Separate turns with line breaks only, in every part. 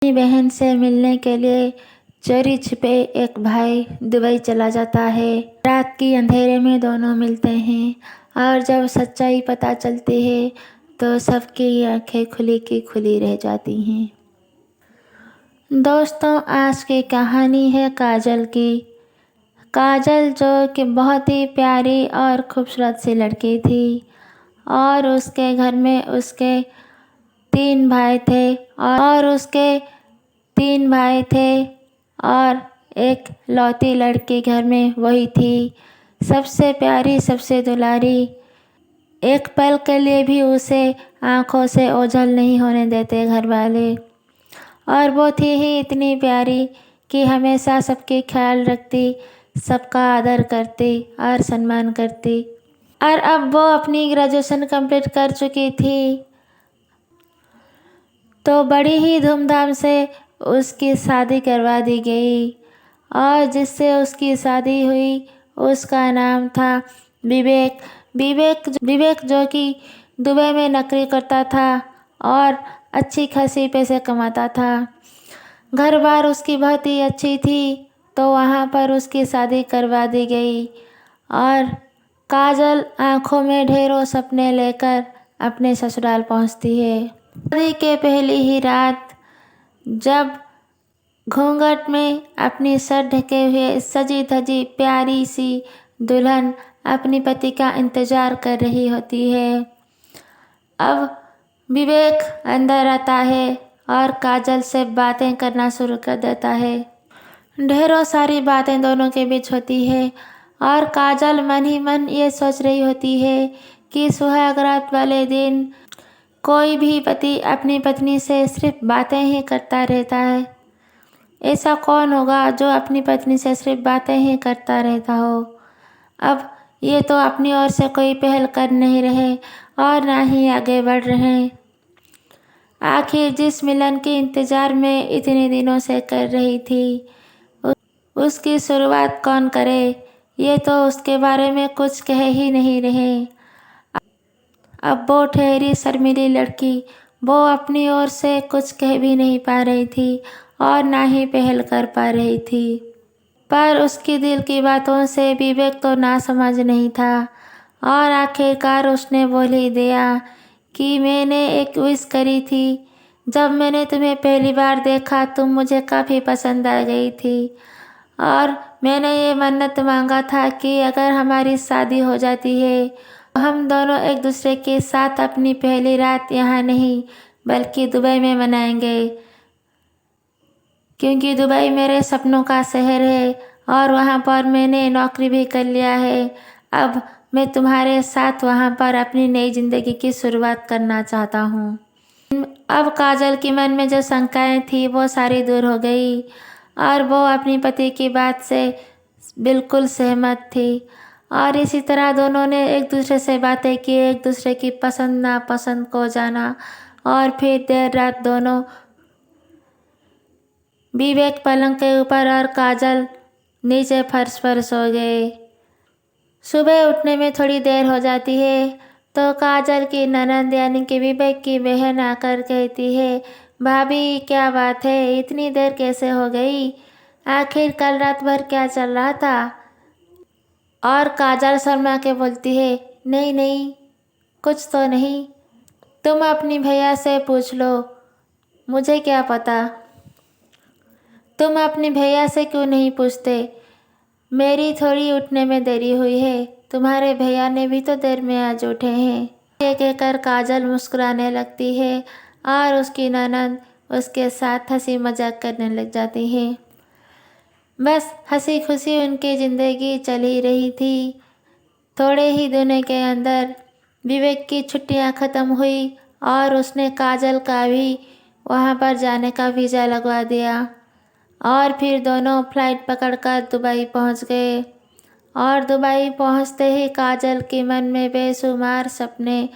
अपनी बहन से मिलने के लिए चोरी छिपे एक भाई दुबई चला जाता है। रात की अंधेरे में दोनों मिलते हैं और जब सच्चाई पता चलती है तो सबकी आंखें खुली की खुली रह जाती हैं। दोस्तों, आज की कहानी है काजल की। काजल जो कि बहुत ही प्यारी और खूबसूरत सी लड़की थी और उसके घर में उसके 3 भाई थे और एक लौती लड़की घर में वही थी, सबसे प्यारी, सबसे दुलारी। एक पल के लिए भी उसे आंखों से ओझल नहीं होने देते घर वाले। और वो थी ही इतनी प्यारी कि हमेशा सबके ख्याल रखती, सबका आदर करती और सम्मान करती। और अब वो अपनी ग्रेजुएशन कंप्लीट कर चुकी थी तो बड़ी ही धूमधाम से उसकी शादी करवा दी गई और जिससे उसकी शादी हुई उसका नाम था विवेक। विवेक जो कि दुबई में नौकरी करता था और अच्छी खासी पैसे कमाता था। घर बार उसकी बहुत ही अच्छी थी तो वहाँ पर उसकी शादी करवा दी गई और काजल आंखों में ढेरों सपने लेकर अपने ससुराल पहुँचती है। शादी के पहली ही रात जब घूंघट में अपनी सर ढके हुए सजी धजी प्यारी सी दुल्हन अपने पति का इंतजार कर रही होती है, अब विवेक अंदर आता है और काजल से बातें करना शुरू कर देता है। ढेरों सारी बातें दोनों के बीच होती है और काजल मन ही मन ये सोच रही होती है कि सुहाग रात वाले दिन कोई भी पति अपनी पत्नी से सिर्फ बातें ही करता रहता है। ऐसा कौन होगा जो अपनी पत्नी से सिर्फ बातें ही करता रहता हो। अब ये तो अपनी ओर से कोई पहल कर नहीं रहे और ना ही आगे बढ़ रहे। आखिर जिस मिलन के इंतजार में इतने दिनों से कर रही थी उसकी शुरुआत कौन करे, ये तो उसके बारे में कुछ कह ही नहीं रहे। अब वो ठहरी शर्मीली लड़की, वो अपनी ओर से कुछ कह भी नहीं पा रही थी और ना ही पहल कर पा रही थी। पर उसकी दिल की बातों से विवेक तो ना समझ नहीं था और आखिरकार उसने बोल ही दिया कि मैंने एक विश करी थी। जब मैंने तुम्हें पहली बार देखा तुम मुझे काफ़ी पसंद आ गई थी और मैंने ये मन्नत मांगा था कि अगर हमारी शादी हो जाती है तो हम दोनों एक दूसरे के साथ अपनी पहली रात यहाँ नहीं बल्कि दुबई में मनाएंगे, क्योंकि दुबई मेरे सपनों का शहर है और वहाँ पर मैंने नौकरी भी कर लिया है। अब मैं तुम्हारे साथ वहाँ पर अपनी नई ज़िंदगी की शुरुआत करना चाहता हूँ। अब काजल के मन में जो शंकाएं थी वो सारी दूर हो गई और वो अपनी पति की बात से बिल्कुल सहमत थी और इसी तरह दोनों ने एक दूसरे से बातें की, एक दूसरे की पसंद नापसंद को जाना और फिर देर रात दोनों विवेक पलंग के ऊपर और काजल नीचे फर्श पर सो गए। सुबह उठने में थोड़ी देर हो जाती है तो काजल की ननद यानी कि विवेक की बहन आकर कहती है, भाभी क्या बात है, इतनी देर कैसे हो गई, आखिर कल रात भर क्या चल रहा था। और काजल शर्मा के बोलती है, नहीं नहीं कुछ तो नहीं, तुम अपनी भैया से पूछ लो, मुझे क्या पता। तुम अपने भैया से क्यों नहीं पूछते, मेरी थोड़ी उठने में देरी हुई है, तुम्हारे भैया ने भी तो देर में आज उठे हैं। ये कहकर काजल मुस्कुराने लगती है और उसकी ननद उसके साथ हंसी मजाक करने लग जाती है। बस हंसी खुशी उनकी ज़िंदगी चली रही थी। थोड़े ही दिनों के अंदर विवेक की छुट्टियां ख़त्म हुई और उसने काजल का भी वहां पर जाने का वीज़ा लगवा दिया और फिर दोनों फ्लाइट पकड़कर दुबई पहुंच गए। और दुबई पहुंचते ही काजल के मन में बेशुमार सपने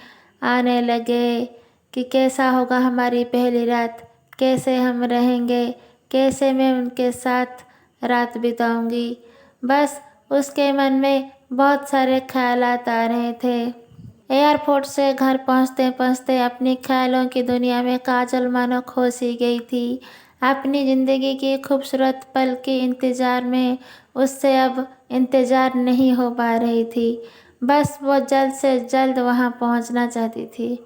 आने लगे कि कैसा होगा हमारी पहली रात, कैसे हम रहेंगे, कैसे मैं उनके साथ रात बिताऊंगी। बस उसके मन में बहुत सारे ख्यालात आ रहे थे। एयरपोर्ट से घर पहुंचते पहुंचते अपनी ख्यालों की दुनिया में काजल मानो खो सी गई थी। अपनी ज़िंदगी की खूबसूरत पल के इंतज़ार में उससे अब इंतज़ार नहीं हो पा रही थी। बस वो जल्द से जल्द वहाँ पहुँचना चाहती थी।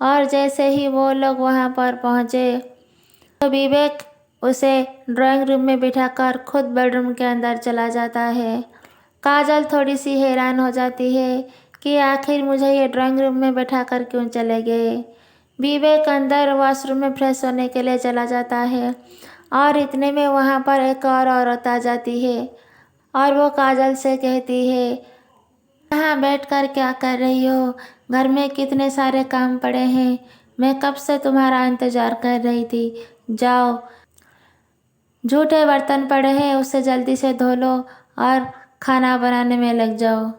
और जैसे ही वो लोग वहाँ पर पहुँचे तो विवेक उसे ड्राइंग रूम में बिठाकर खुद बेडरूम के अंदर चला जाता है। काजल थोड़ी सी हैरान हो जाती है कि आखिर मुझे ये ड्राइंग रूम में बैठा कर क्यों चले गए। विवेक अंदर वॉशरूम में फ्रेश होने के लिए चला जाता है और इतने में वहाँ पर एक और औरत आ जाती है और वो काजल से कहती है, यहाँ बैठकर क्या कर रही हो? घर में कितने सारे काम पड़े हैं। मैं कब से तुम्हारा इंतज़ार कर रही थी। जाओ, झूठे बर्तन पड़े हैं उसे जल्दी से धो लो और खाना बनाने में लग जाओ।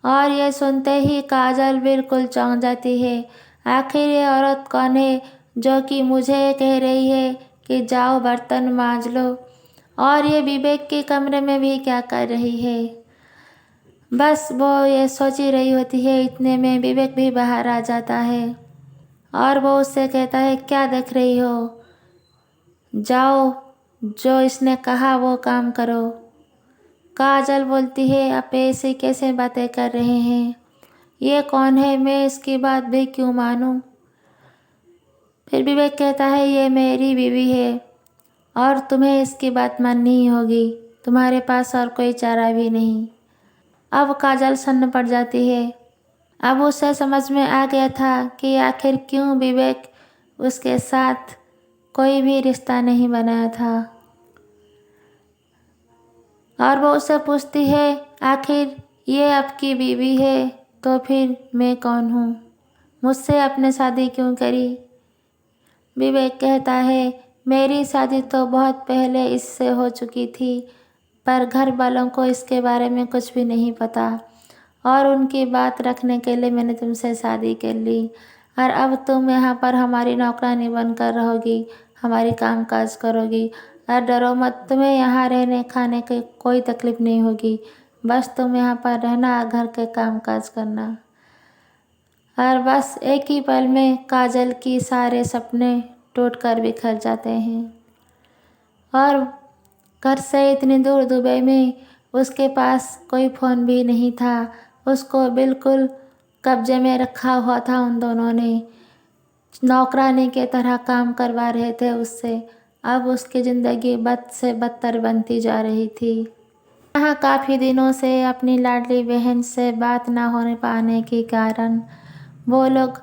और ये सुनते ही काजल बिल्कुल चौंक जाती है। आखिर ये औरत कौन है जो कि मुझे कह रही है कि जाओ बर्तन मांज लो, और ये विवेक के कमरे में भी क्या कर रही है। बस वो ये सोच ही रही होती है, इतने में विवेक भी बाहर आ जाता है और वो उससे कहता है, क्या देख रही हो, जाओ जो इसने कहा वो काम करो। काजल बोलती है, आप ऐसे कैसे बातें कर रहे हैं, ये कौन है, मैं इसकी बात भी क्यों मानूं। फिर विवेक कहता है, ये मेरी बीवी है और तुम्हें इसकी बात माननी ही होगी, तुम्हारे पास और कोई चारा भी नहीं। अब काजल सन्न पड़ जाती है। अब उसे समझ में आ गया था कि आखिर क्यों विवेक उसके साथ कोई भी रिश्ता नहीं बनाया था। और वो उससे पूछती है, आखिर ये आपकी बीवी है तो फिर मैं कौन हूँ, मुझसे आपने शादी क्यों करी। विवेक कहता है, मेरी शादी तो बहुत पहले इससे हो चुकी थी, पर घर वालों को इसके बारे में कुछ भी नहीं पता और उनकी बात रखने के लिए मैंने तुमसे शादी कर ली। और अब तुम यहाँ पर हमारी नौकरानी बनकर रहोगी, हमारी काम काज करोगी। और डरो मत, तुम्हें यहाँ रहने खाने की कोई तकलीफ़ नहीं होगी, बस तुम यहाँ पर रहना, घर के काम काज करना। और बस एक ही पल में काजल की सारे सपने टूटकर बिखर जाते हैं। और घर से इतनी दूर दुबई में उसके पास कोई फ़ोन भी नहीं था। उसको बिल्कुल कब्जे में रखा हुआ था उन दोनों ने, नौकरानी के तरह काम करवा रहे थे उससे। अब उसकी ज़िंदगी बद से बदतर बनती जा रही थी। यहाँ काफ़ी दिनों से अपनी लाडली बहन से बात ना होने पाने के कारण वो लोग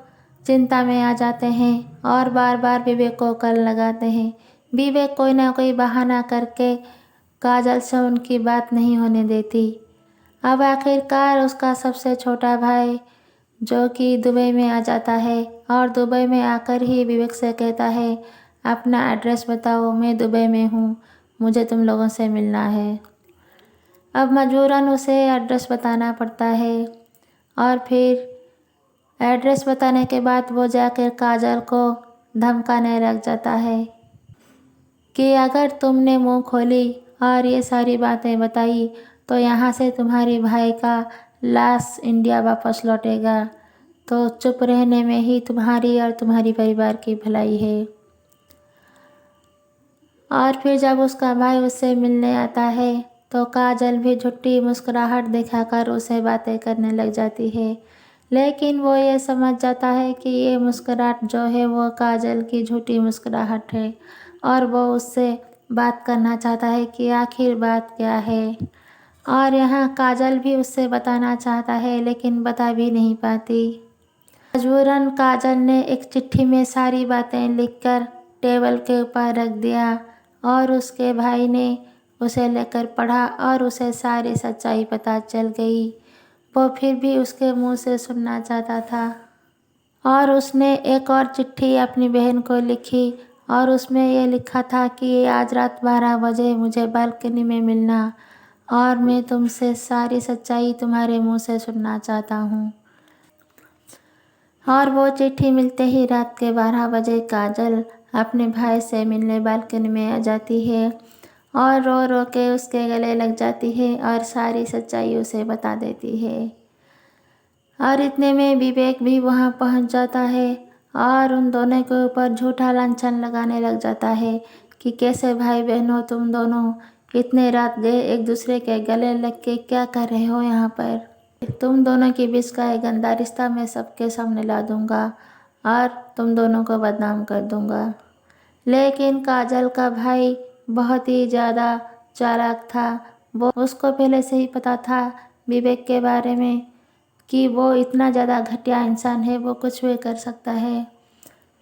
चिंता में आ जाते हैं और बार बार विवेक को कॉल लगाते हैं। विवेक कोई ना कोई बहाना करके काजल से उनकी बात नहीं होने देती। अब आखिरकार उसका सबसे छोटा भाई जो कि दुबई में आ जाता है और दुबई में आकर ही विवेक से कहता है, अपना एड्रेस बताओ, मैं दुबई में हूँ, मुझे तुम लोगों से मिलना है। अब मजबूरन उसे एड्रेस बताना पड़ता है और फिर एड्रेस बताने के बाद वो जाकर काजल को धमकाने लग जाता है कि अगर तुमने मुंह खोली और ये सारी बातें बताई तो यहाँ से तुम्हारे भाई का लाश इंडिया वापस लौटेगा, तो चुप रहने में ही तुम्हारी और तुम्हारी परिवार की भलाई है। और फिर जब उसका भाई उससे मिलने आता है तो काजल भी झूठी मुस्कुराहट दिखाकर उसे बातें करने लग जाती है, लेकिन वो ये समझ जाता है कि ये मुस्कुराहट जो है वो काजल की झूठी मुस्कुराहट है और वो उससे बात करना चाहता है कि आखिर बात क्या है। और यहाँ काजल भी उससे बताना चाहता है लेकिन बता भी नहीं पाती। मजबूरन काजल ने एक चिट्ठी में सारी बातें लिखकर टेबल के ऊपर रख दिया और उसके भाई ने उसे लेकर पढ़ा और उसे सारी सच्चाई पता चल गई। वो फिर भी उसके मुंह से सुनना चाहता था और उसने एक और चिट्ठी अपनी बहन को लिखी और उसमें ये लिखा था कि आज रात 12 बजे मुझे बालकनी में मिलना और मैं तुमसे सारी सच्चाई तुम्हारे मुंह से सुनना चाहता हूँ। और वो चिट्ठी मिलते ही रात के 12 बजे काजल अपने भाई से मिलने बालकनी में आ जाती है और रो रो के उसके गले लग जाती है और सारी सच्चाई उसे बता देती है। और इतने में विवेक भी वहाँ पहुँच जाता है और उन दोनों के ऊपर झूठा लांछन लगाने लग जाता है कि कैसे भाई बहन हो तुम दोनों, इतने रात गए एक दूसरे के गले लग के क्या कर रहे हो यहाँ पर। तुम दोनों के बीच का एक गंदा रिश्ता मैं सबके सामने ला दूँगा और तुम दोनों को बदनाम कर दूँगा। लेकिन काजल का भाई बहुत ही ज़्यादा चालाक था। वो उसको पहले से ही पता था विवेक के बारे में कि वो इतना ज़्यादा घटिया इंसान है, वो कुछ भी कर सकता है।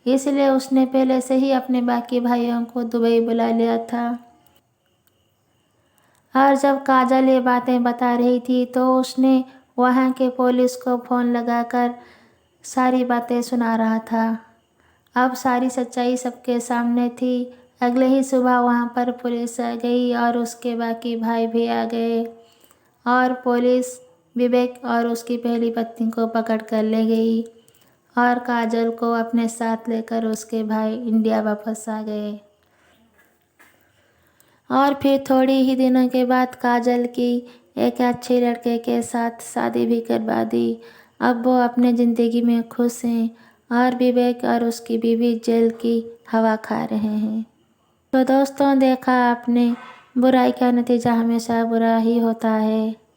इसलिए उसने पहले से ही अपने बाकी भाइयों को दुबई बुला लिया था। और जब काजल ये बातें बता रही थी तो उसने वहाँ के पुलिस को फ़ोन लगाकर सारी बातें सुना रहा था। अब सारी सच्चाई सबके सामने थी। अगले ही सुबह वहाँ पर पुलिस आ गई और उसके बाकी भाई भी आ गए और पुलिस विवेक और उसकी पहली पत्नी को पकड़ कर ले गई और काजल को अपने साथ लेकर उसके भाई इंडिया वापस आ गए। और फिर थोड़ी ही दिनों के बाद काजल की एक अच्छे लड़के के साथ शादी भी करवा दी। अब वो अपने ज़िंदगी में खुश हैं और विवेक और उसकी बीवी जेल की हवा खा रहे हैं। तो दोस्तों, देखा आपने, बुराई का नतीजा हमेशा बुरा ही होता है।